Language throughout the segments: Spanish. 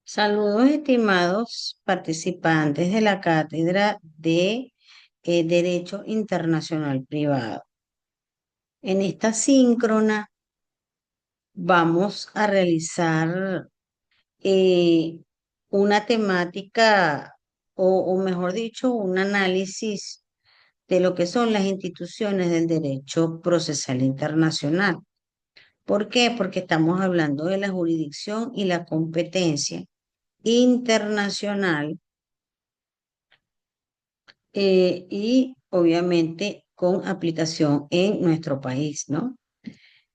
Saludos, estimados participantes de la Cátedra de Derecho Internacional Privado. En esta síncrona vamos a realizar eh, una temática, o mejor dicho, un análisis de lo que son las instituciones del derecho procesal internacional. ¿Por qué? Porque estamos hablando de la jurisdicción y la competencia internacional y obviamente con aplicación en nuestro país, ¿no?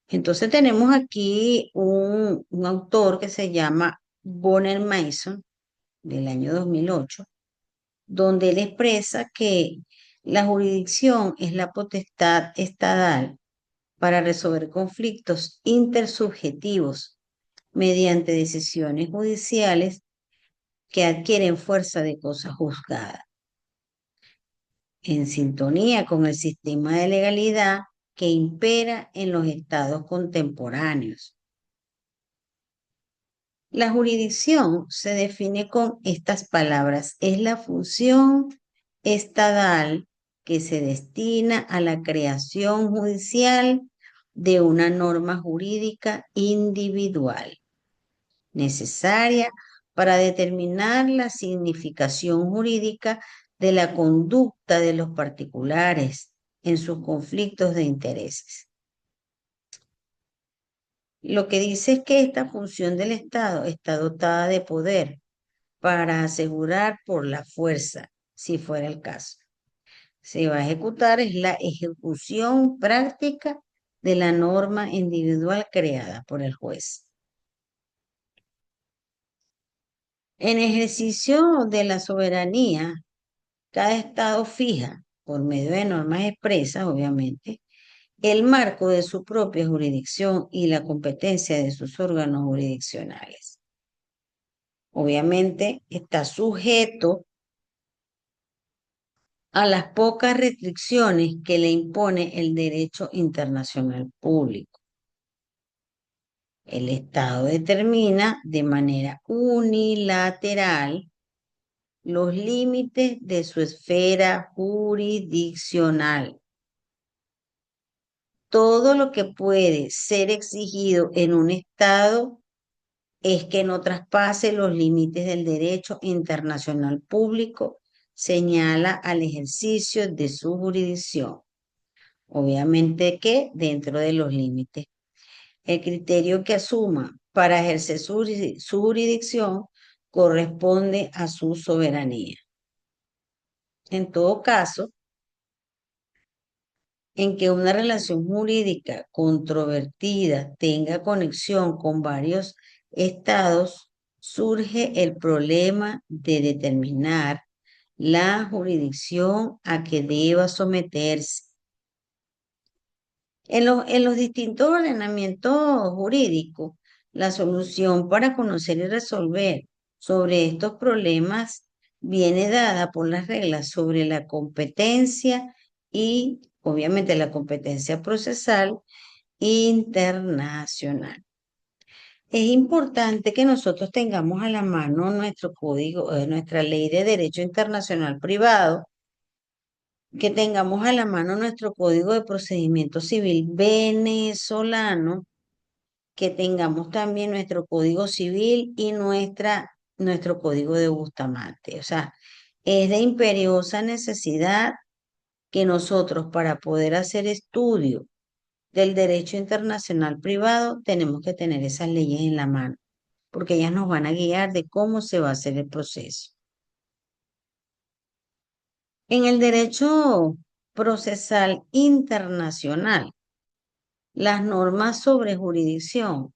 Entonces tenemos aquí un autor que se llama Bonner Mason, del año 2008, donde él expresa que la jurisdicción es la potestad estadal para resolver conflictos intersubjetivos mediante decisiones judiciales que adquieren fuerza de cosa juzgada, en sintonía con el sistema de legalidad que impera en los estados contemporáneos. La jurisdicción se define con estas palabras: es la función estadal que se destina a la creación judicial de una norma jurídica individual, necesaria para determinar la significación jurídica de la conducta de los particulares en sus conflictos de intereses. Lo que dice es que esta función del Estado está dotada de poder para asegurar por la fuerza, si fuera el caso. Se va a ejecutar es la ejecución práctica de la norma individual creada por el juez. En ejercicio de la soberanía, cada estado fija, por medio de normas expresas, obviamente, el marco de su propia jurisdicción y la competencia de sus órganos jurisdiccionales. Obviamente está sujeto a las pocas restricciones que le impone el derecho internacional público. El Estado determina de manera unilateral los límites de su esfera jurisdiccional. Todo lo que puede ser exigido en un Estado es que no traspase los límites del derecho internacional público, señala al ejercicio de su jurisdicción. Obviamente que dentro de los límites. El criterio que asuma para ejercer su jurisdicción corresponde a su soberanía. En todo caso, en que una relación jurídica controvertida tenga conexión con varios estados, surge el problema de determinar la jurisdicción a que deba someterse. En los distintos ordenamientos jurídicos, la solución para conocer y resolver sobre estos problemas viene dada por las reglas sobre la competencia y, obviamente, la competencia procesal internacional. Es importante que nosotros tengamos a la mano nuestro código, nuestra ley de derecho internacional privado, que tengamos a la mano nuestro Código de Procedimiento Civil venezolano, que tengamos también nuestro Código Civil y nuestro Código de Bustamante. O sea, es de imperiosa necesidad que nosotros, para poder hacer estudio del derecho internacional privado, tenemos que tener esas leyes en la mano, porque ellas nos van a guiar de cómo se va a hacer el proceso. En el derecho procesal internacional, las normas sobre jurisdicción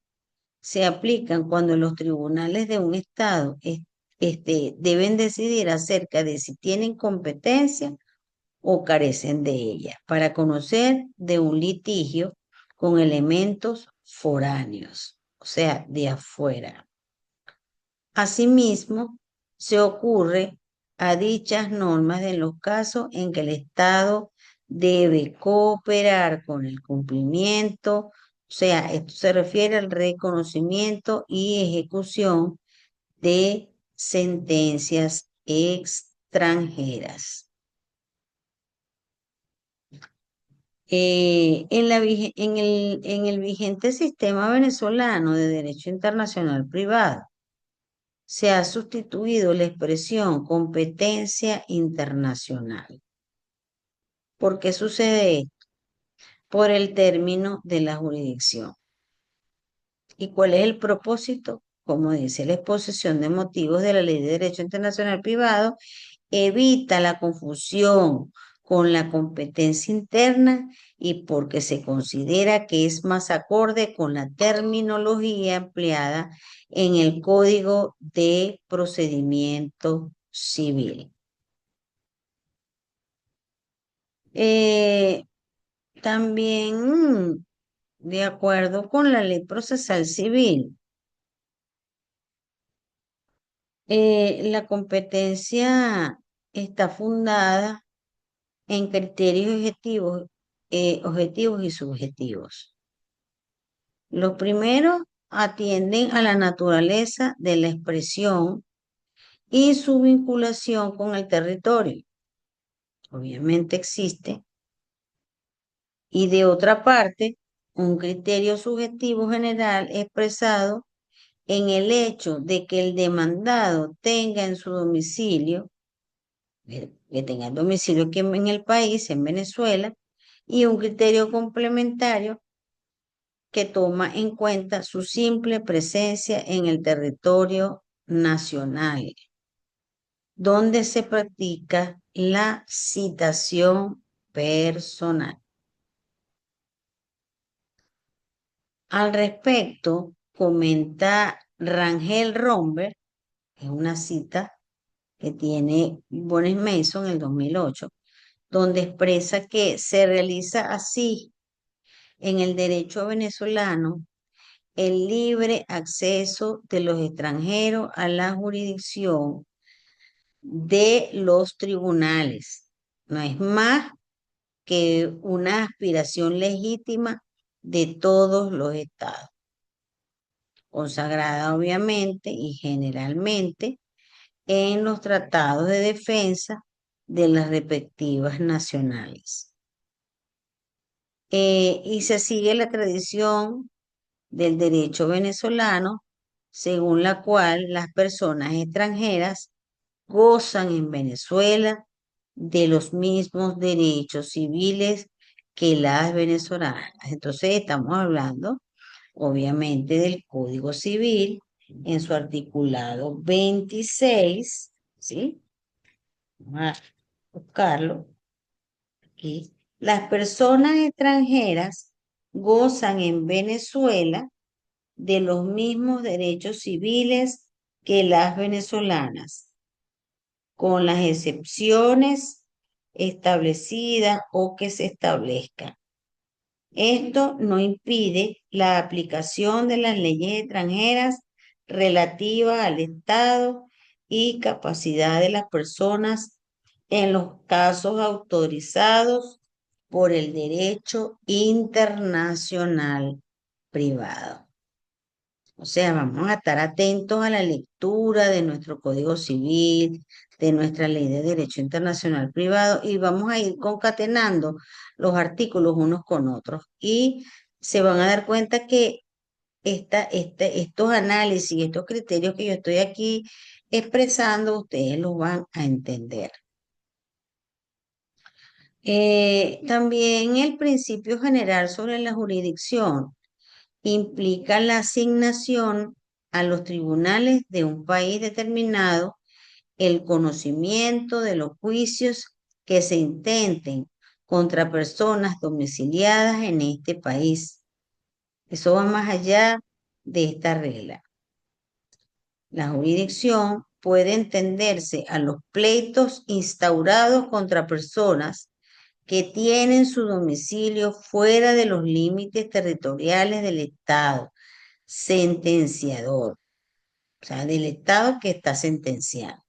se aplican cuando los tribunales de un estado deben decidir acerca de si tienen competencia o carecen de ella, para conocer de un litigio con elementos foráneos, o sea, de afuera. Asimismo, se ocurre a dichas normas en los casos en que el Estado debe cooperar con el cumplimiento, o sea, esto se refiere al reconocimiento y ejecución de sentencias extranjeras. En el vigente sistema venezolano de derecho internacional privado, se ha sustituido la expresión competencia internacional. ¿Por qué sucede esto? Por el término de la jurisdicción. ¿Y cuál es el propósito? Como dice la exposición de motivos de la Ley de Derecho Internacional Privado, evita la confusión con la competencia interna y porque se considera que es más acorde con la terminología empleada en el Código de Procedimiento Civil. Eh, También, de acuerdo con la Ley Procesal Civil, la competencia está fundada en criterios objetivos y subjetivos. Los primeros atienden a la naturaleza de la expresión y su vinculación con el territorio. Obviamente existe. Y de otra parte, un criterio subjetivo general expresado en el hecho de que el demandado tenga en su domicilio, que tenga el domicilio aquí en el país, en Venezuela, y un criterio complementario que toma en cuenta su simple presencia en el territorio nacional, donde se practica la citación personal. Al respecto, comenta Rangel Romber, es una cita que tiene Bones Mason en el 2008, donde expresa que se realiza así en el derecho venezolano el libre acceso de los extranjeros a la jurisdicción de los tribunales. No es más que una aspiración legítima de todos los estados, consagrada obviamente y generalmente en los tratados de defensa de las respectivas nacionales. Y se sigue la tradición del derecho venezolano, según la cual las personas extranjeras gozan en Venezuela de los mismos derechos civiles que las venezolanas. Entonces estamos hablando, obviamente, del Código Civil en su articulado 26, ¿sí? Vamos a buscarlo aquí. Las personas extranjeras gozan en Venezuela de los mismos derechos civiles que las venezolanas, con las excepciones establecidas o que se establezcan. Esto no impide la aplicación de las leyes extranjeras relativas al Estado y capacidad de las personas en los casos autorizados por el derecho internacional privado. O sea, vamos a estar atentos a la lectura de nuestro Código Civil, de nuestra Ley de Derecho Internacional Privado y vamos a ir concatenando los artículos unos con otros. Y se van a dar cuenta que estos análisis, estos criterios que yo estoy aquí expresando, ustedes los van a entender. También el principio general sobre la jurisdicción implica la asignación a los tribunales de un país determinado el conocimiento de los juicios que se intenten contra personas domiciliadas en este país. Eso va más allá de esta regla. La jurisdicción puede entenderse a los pleitos instaurados contra personas que tienen su domicilio fuera de los límites territoriales del Estado sentenciador, o sea, del Estado que está sentenciando,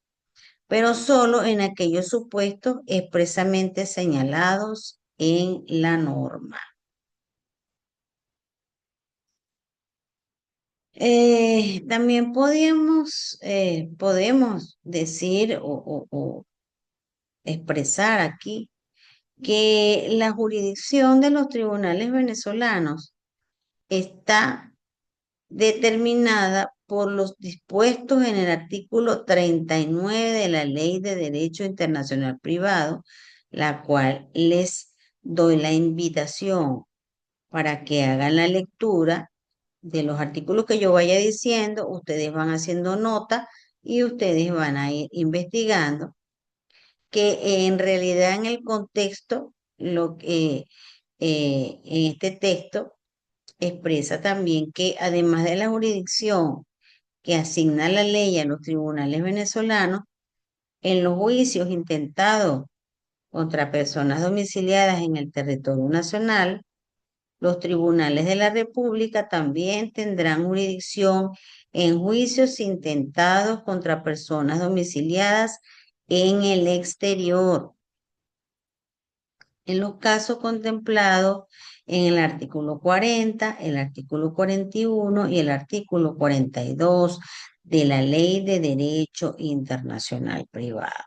pero solo en aquellos supuestos expresamente señalados en la norma. También podemos decir o expresar aquí que la jurisdicción de los tribunales venezolanos está determinada por los dispuestos en el artículo 39 de la Ley de Derecho Internacional Privado, la cual les doy la invitación para que hagan la lectura de los artículos que yo vaya diciendo. Ustedes van haciendo nota y ustedes van a ir investigando que en realidad en el contexto, lo que en este texto expresa también que además de la jurisdicción que asigna la ley a los tribunales venezolanos, en los juicios intentados contra personas domiciliadas en el territorio nacional, los tribunales de la República también tendrán jurisdicción en juicios intentados contra personas domiciliadas en el exterior, en los casos contemplados en el artículo 40, el artículo 41 y el artículo 42 de la Ley de Derecho Internacional Privado.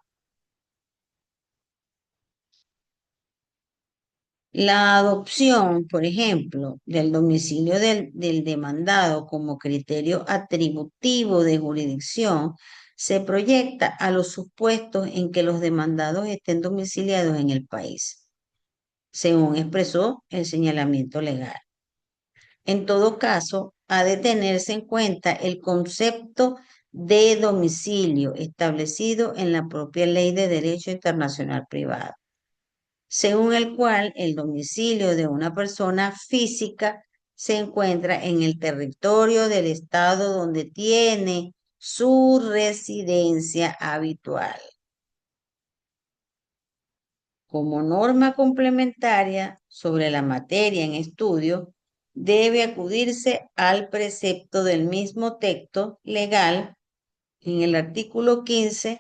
La adopción, por ejemplo, del domicilio del demandado como criterio atributivo de jurisdicción se proyecta a los supuestos en que los demandados estén domiciliados en el país, según expresó el señalamiento legal. En todo caso, ha de tenerse en cuenta el concepto de domicilio establecido en la propia Ley de Derecho Internacional Privado, según el cual el domicilio de una persona física se encuentra en el territorio del estado donde tiene su residencia habitual. Como norma complementaria sobre la materia en estudio, debe acudirse al precepto del mismo texto legal en el artículo 15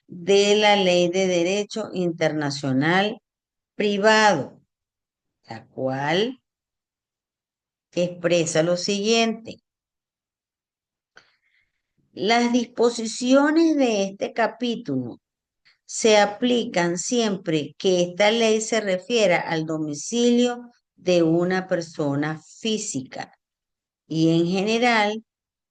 de la Ley de Derecho Internacional Privado, la cual expresa lo siguiente: las disposiciones de este capítulo se aplican siempre que esta ley se refiera al domicilio de una persona física y en general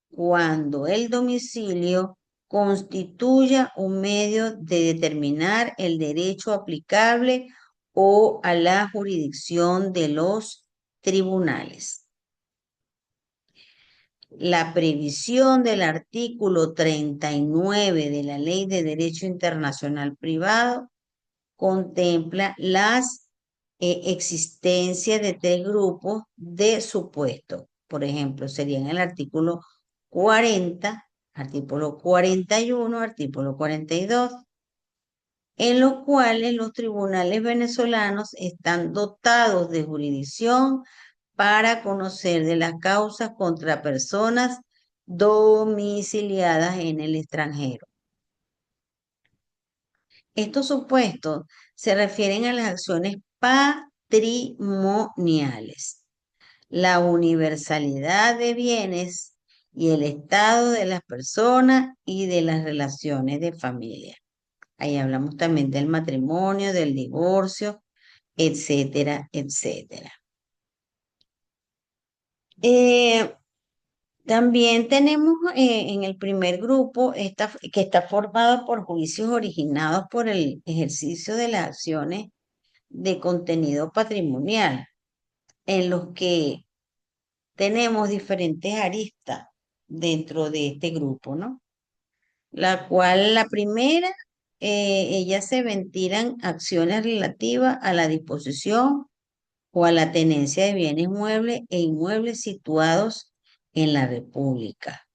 cuando el domicilio constituya un medio de determinar el derecho aplicable o a la jurisdicción de los tribunales. La previsión del artículo 39 de la Ley de Derecho Internacional Privado contempla las existencias de tres grupos de supuestos. Por ejemplo, serían el artículo 40, artículo 41, artículo 42, en los cuales los tribunales venezolanos están dotados de jurisdicción para conocer de las causas contra personas domiciliadas en el extranjero. Estos supuestos se refieren a las acciones patrimoniales, la universalidad de bienes y el estado de las personas y de las relaciones de familia. Ahí hablamos también del matrimonio, del divorcio, etcétera, etcétera. También tenemos en el primer grupo que está formado por juicios originados por el ejercicio de las acciones de contenido patrimonial, en los que tenemos diferentes aristas dentro de este grupo, ¿no? La cual, la primera, ellas se ventilan acciones relativas a la disposición o a la tenencia de bienes muebles e inmuebles situados en la República.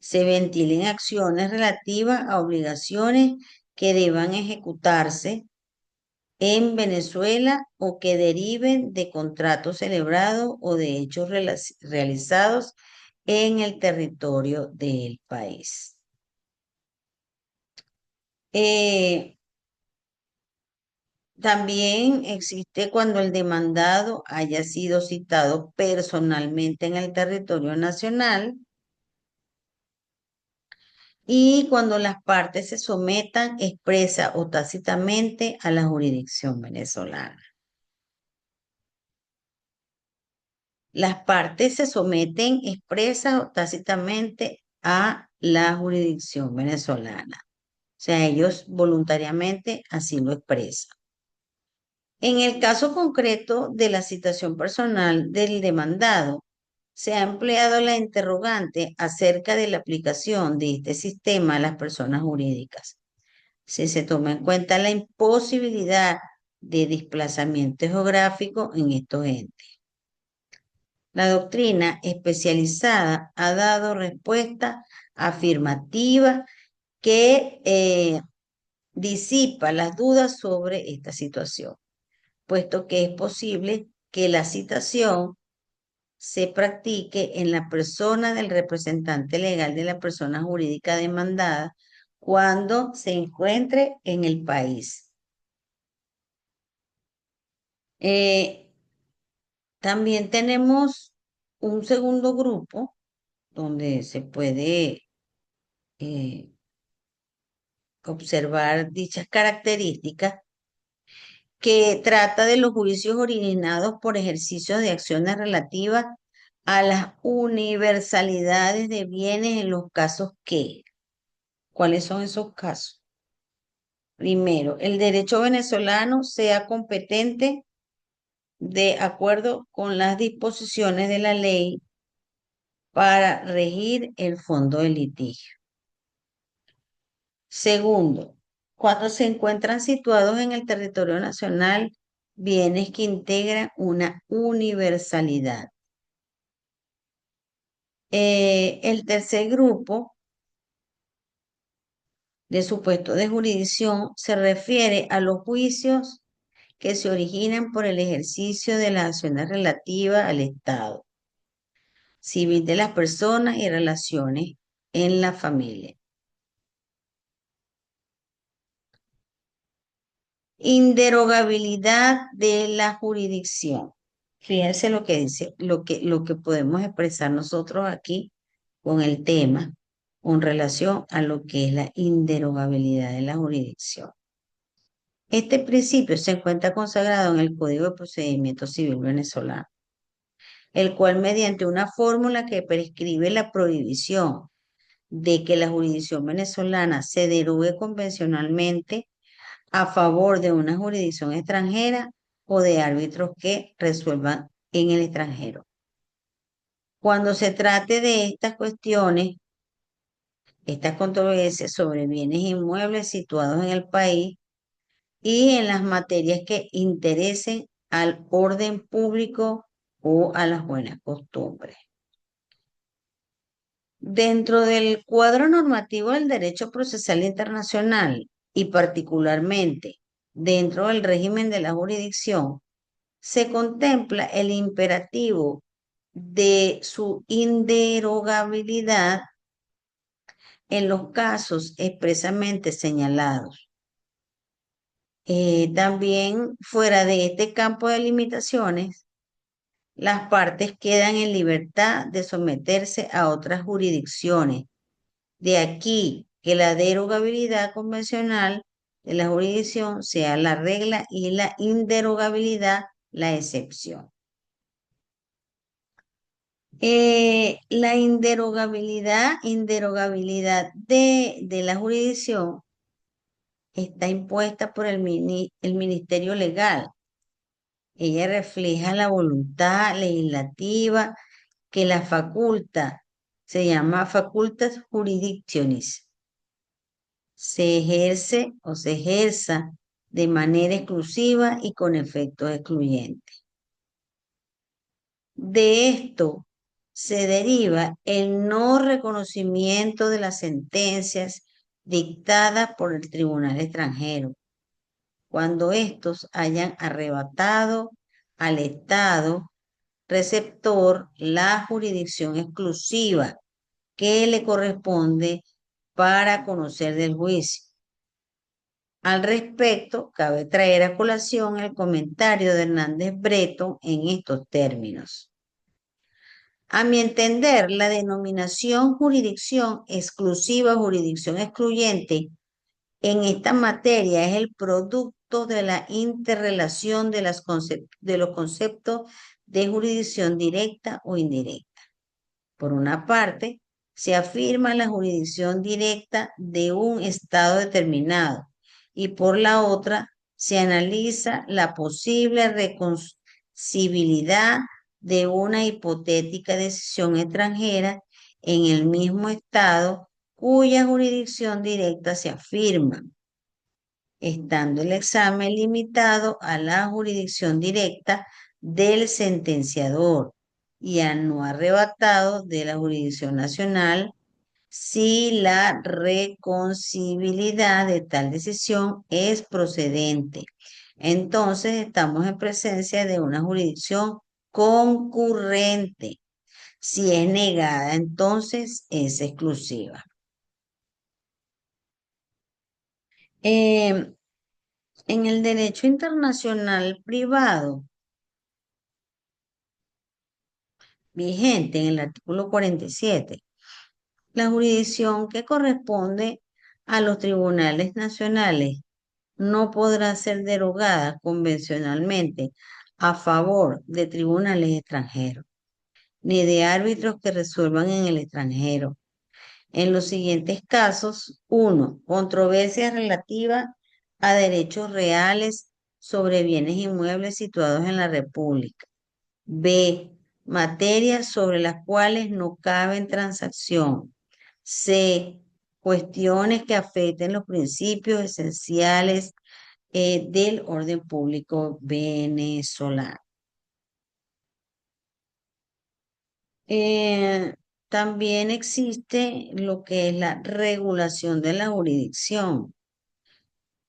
Se ventilen acciones relativas a obligaciones que deban ejecutarse en Venezuela o que deriven de contratos celebrados o de hechos realizados en el territorio del país. También existe cuando el demandado haya sido citado personalmente en el territorio nacional y cuando las partes se sometan expresa o tácitamente a la jurisdicción venezolana. Las partes se someten expresa o tácitamente a la jurisdicción venezolana. O sea, ellos voluntariamente así lo expresan. En el caso concreto de la citación personal del demandado, se ha empleado la interrogante acerca de la aplicación de este sistema a las personas jurídicas. Si se toma en cuenta la imposibilidad de desplazamiento geográfico en estos entes. La doctrina especializada ha dado respuesta afirmativa que disipa las dudas sobre esta situación, puesto que es posible que la citación se practique en la persona del representante legal de la persona jurídica demandada cuando se encuentre en el país. Eh, También tenemos un segundo grupo donde se puede eh, observar dichas características, que trata de los juicios originados por ejercicios de acciones relativas a las universalidades de bienes en los casos que. ¿Cuáles son esos casos? Primero, el derecho venezolano sea competente de acuerdo con las disposiciones de la ley para regir el fondo del litigio. Segundo, cuando se encuentran situados en el territorio nacional bienes que integran una universalidad. El tercer grupo de supuestos de jurisdicción se refiere a los juicios que se originan por el ejercicio de las acciones relativas al Estado civil de las personas y relaciones en la familia. Inderogabilidad de la jurisdicción. Fíjense lo que dice, lo que podemos expresar nosotros aquí con el tema con relación a lo que es la inderogabilidad de la jurisdicción. Este principio se encuentra consagrado en el Código de Procedimiento Civil venezolano, el cual mediante una fórmula que prescribe la prohibición de que la jurisdicción venezolana se derogue convencionalmente a favor de una jurisdicción extranjera o de árbitros que resuelvan en el extranjero. Cuando se trate de estas cuestiones, estas controversias sobre bienes inmuebles situados en el país y en las materias que interesen al orden público o a las buenas costumbres. Dentro del cuadro normativo del derecho procesal internacional y particularmente dentro del régimen de la jurisdicción, se contempla el imperativo de su inderogabilidad en los casos expresamente señalados. También fuera de este campo de limitaciones, las partes quedan en libertad de someterse a otras jurisdicciones. De aquí que la derogabilidad convencional de la jurisdicción sea la regla y la inderogabilidad la excepción. La inderogabilidad de la jurisdicción está impuesta por el Ministerio Legal. Ella refleja la voluntad legislativa que la faculta, se llama facultas jurisdictionis, se ejerce o se ejerza de manera exclusiva y con efectos excluyentes. De esto se deriva el no reconocimiento de las sentencias dictadas por el tribunal extranjero, cuando estos hayan arrebatado al Estado receptor la jurisdicción exclusiva que le corresponde para conocer del juicio. Al respecto, cabe traer a colación el comentario de Hernández Breton en estos términos. A mi entender, la denominación jurisdicción exclusiva, jurisdicción excluyente en esta materia es el producto de la interrelación de los conceptos de jurisdicción directa o indirecta. Por una parte, se afirma la jurisdicción directa de un estado determinado y por la otra, se analiza la posible reconcilibilidad de una hipotética decisión extranjera en el mismo estado cuya jurisdicción directa se afirma, estando el examen limitado a la jurisdicción directa del sentenciador y a no arrebatado de la jurisdicción nacional si la reconcilibilidad de tal decisión es procedente. Entonces estamos en presencia de una jurisdicción concurrente. Si es negada, entonces es exclusiva. Eh, en el derecho internacional privado vigente en el artículo 47, la jurisdicción que corresponde a los tribunales nacionales no podrá ser derogada convencionalmente a favor de tribunales extranjeros, ni de árbitros que resuelvan en el extranjero. En los siguientes casos: uno, controversias relativas a derechos reales sobre bienes inmuebles situados en la República. B, materias sobre las cuales no caben transacción. C, cuestiones que afecten los principios esenciales del orden público venezolano. Eh, También existe lo que es la regulación de la jurisdicción,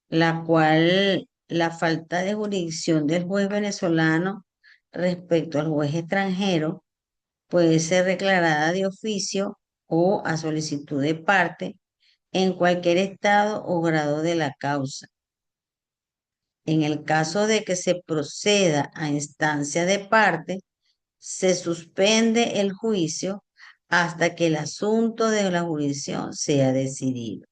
la cual la falta de jurisdicción del juez venezolano respecto al juez extranjero puede ser declarada de oficio o a solicitud de parte en cualquier estado o grado de la causa. En el caso de que se proceda a instancia de parte, se suspende el juicio hasta que el asunto de la jurisdicción sea decidido.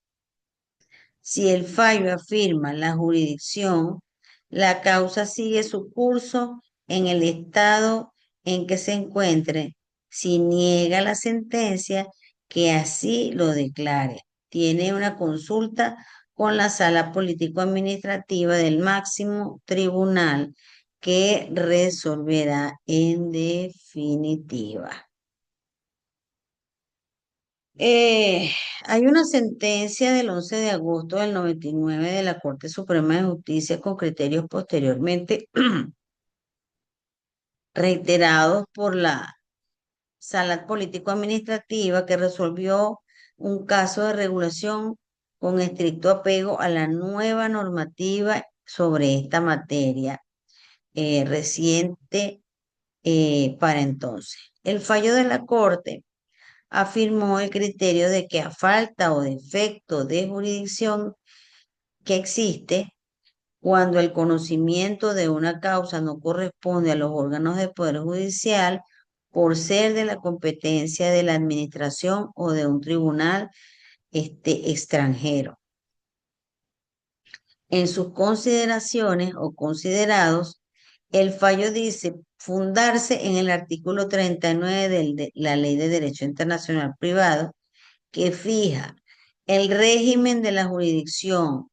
Si el fallo afirma la jurisdicción, la causa sigue su curso en el estado en que se encuentre, si niega la sentencia que así lo declare. Tiene una consulta con la sala político-administrativa del máximo tribunal que resolverá en definitiva. Eh, Hay una sentencia del 11 de agosto del 99 de la Corte Suprema de Justicia con criterios posteriormente reiterados por la Sala Político-Administrativa que resolvió un caso de regulación con estricto apego a la nueva normativa sobre esta materia reciente para entonces. El fallo de la Corte afirmó el criterio de que a falta o defecto de jurisdicción que existe, cuando el conocimiento de una causa no corresponde a los órganos del Poder Judicial por ser de la competencia de la administración o de un tribunal extranjero. En sus consideraciones o considerados, el fallo dice fundarse en el artículo 39 de la Ley de Derecho Internacional Privado, que fija el régimen de la jurisdicción,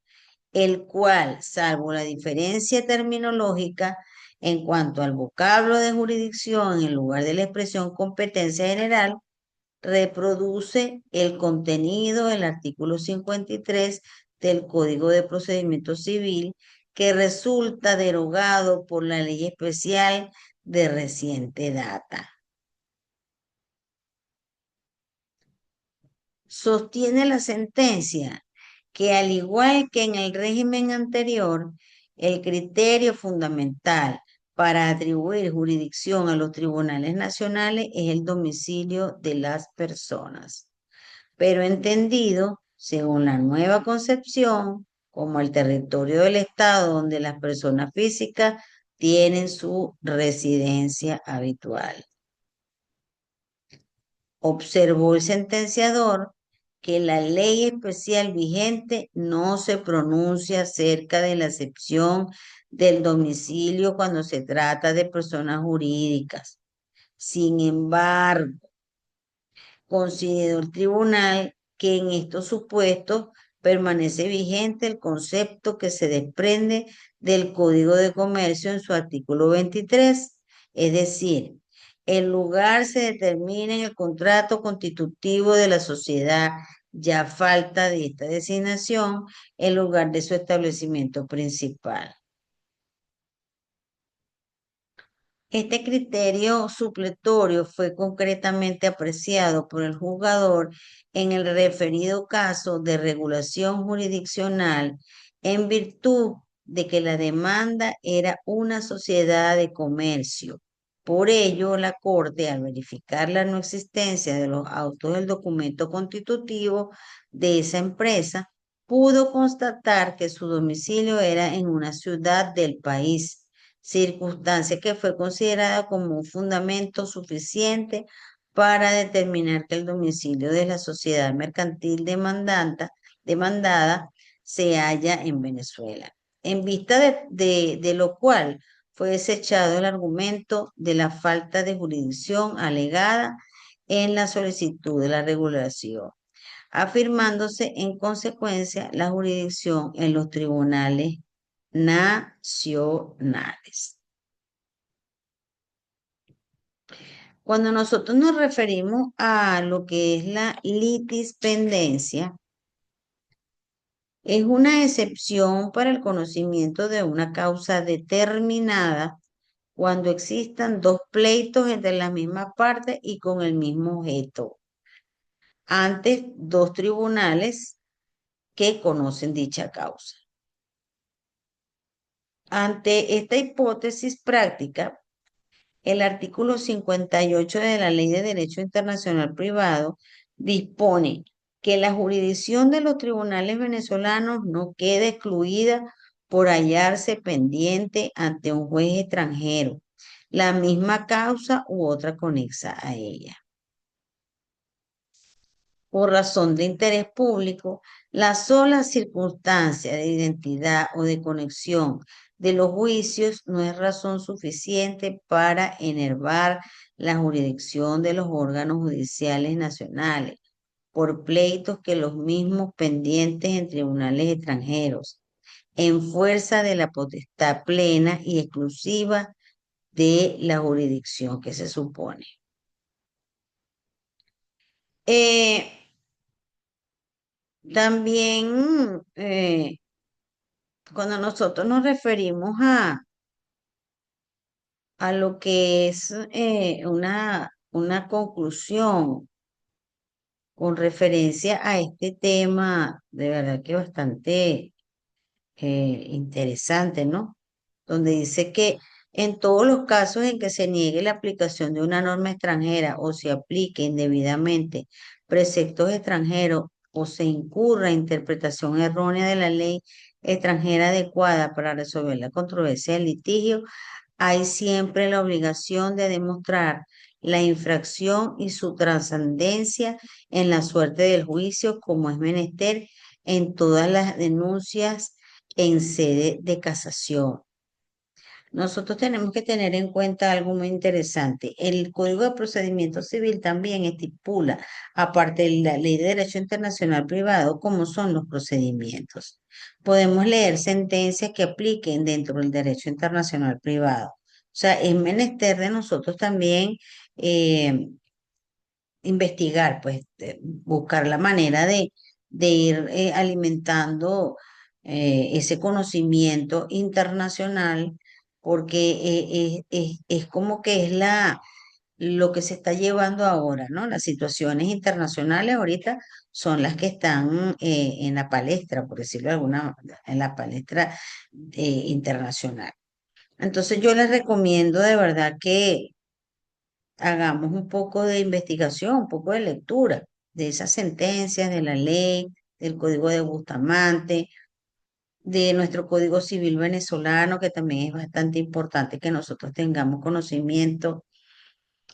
el cual, salvo la diferencia terminológica en cuanto al vocablo de jurisdicción en lugar de la expresión competencia general, reproduce el contenido del artículo 53 del Código de Procedimiento Civil, que resulta derogado por la ley especial de reciente data. Sostiene la sentencia que, al igual que en el régimen anterior, el criterio fundamental para atribuir jurisdicción a los tribunales nacionales es el domicilio de las personas, pero entendido según la nueva concepción como el territorio del Estado donde las personas físicas tienen su residencia habitual. Observó el sentenciador que la ley especial vigente no se pronuncia acerca de la excepción del domicilio cuando se trata de personas jurídicas. Sin embargo, consideró el tribunal que en estos supuestos permanece vigente el concepto que se desprende del Código de Comercio en su artículo 23, es decir, el lugar se determina en el contrato constitutivo de la sociedad, ya falta de esta designación, el lugar de su establecimiento principal. Este criterio supletorio fue concretamente apreciado por el juzgador en el referido caso de regulación jurisdiccional en virtud de que la demanda era una sociedad de comercio. Por ello, la Corte, al verificar la no existencia de los autos del documento constitutivo de esa empresa, pudo constatar que su domicilio era en una ciudad del país, circunstancia que fue considerada como un fundamento suficiente para determinar que el domicilio de la sociedad mercantil demandada se halla en Venezuela. En vista de lo cual fue desechado el argumento de la falta de jurisdicción alegada en la solicitud de la regulación, afirmándose en consecuencia la jurisdicción en los tribunales nacionales. Cuando nosotros nos referimos a lo que es la litispendencia, es una excepción para el conocimiento de una causa determinada cuando existan dos pleitos entre las mismas partes y con el mismo objeto, ante dos tribunales que conocen dicha causa. Ante esta hipótesis práctica, el artículo 58 de la Ley de Derecho Internacional Privado dispone que la jurisdicción de los tribunales venezolanos no queda excluida por hallarse pendiente ante un juez extranjero, la misma causa u otra conexa a ella. Por razón de interés público, la sola circunstancia de identidad o de conexión de los juicios no es razón suficiente para enervar la jurisdicción de los órganos judiciales nacionales por pleitos que los mismos pendientes en tribunales extranjeros, en fuerza de la potestad plena y exclusiva de la jurisdicción que se supone. Eh, También, cuando nosotros nos referimos a lo que es una conclusión con referencia a este tema, de verdad que bastante interesante, ¿no? Donde dice que en todos los casos en que se niegue la aplicación de una norma extranjera o se aplique indebidamente preceptos extranjeros o se incurra en interpretación errónea de la ley extranjera adecuada para resolver la controversia del litigio, hay siempre la obligación de demostrar la infracción y su trascendencia en la suerte del juicio, como es menester en todas las denuncias en sede de casación. Nosotros tenemos que tener en cuenta algo muy interesante. El Código de Procedimiento Civil también estipula, aparte de la Ley de Derecho Internacional Privado, cómo son los procedimientos. Podemos leer sentencias que apliquen dentro del derecho internacional privado. O sea, es menester de nosotros también eh, investigar, pues buscar la manera de ir alimentando ese conocimiento internacional, porque es como que es lo que se está llevando ahora, ¿no? Las situaciones internacionales ahorita son las que están en la palestra, por decirlo de alguna, en la palestra internacional. Entonces yo les recomiendo de verdad que hagamos un poco de investigación, un poco de lectura de esas sentencias, de la ley, del Código de Bustamante, de nuestro Código Civil venezolano, que también es bastante importante que nosotros tengamos conocimiento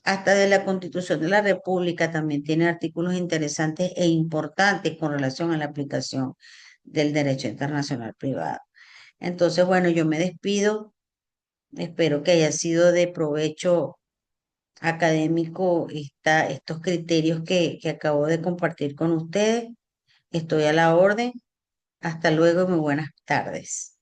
hasta de la Constitución de la República también tiene artículos interesantes e importantes con relación a la aplicación del derecho internacional privado. Entonces, bueno, yo me despido. Espero que haya sido de provecho académico estos criterios que acabo de compartir con ustedes. Estoy a la orden. Hasta luego y muy buenas tardes.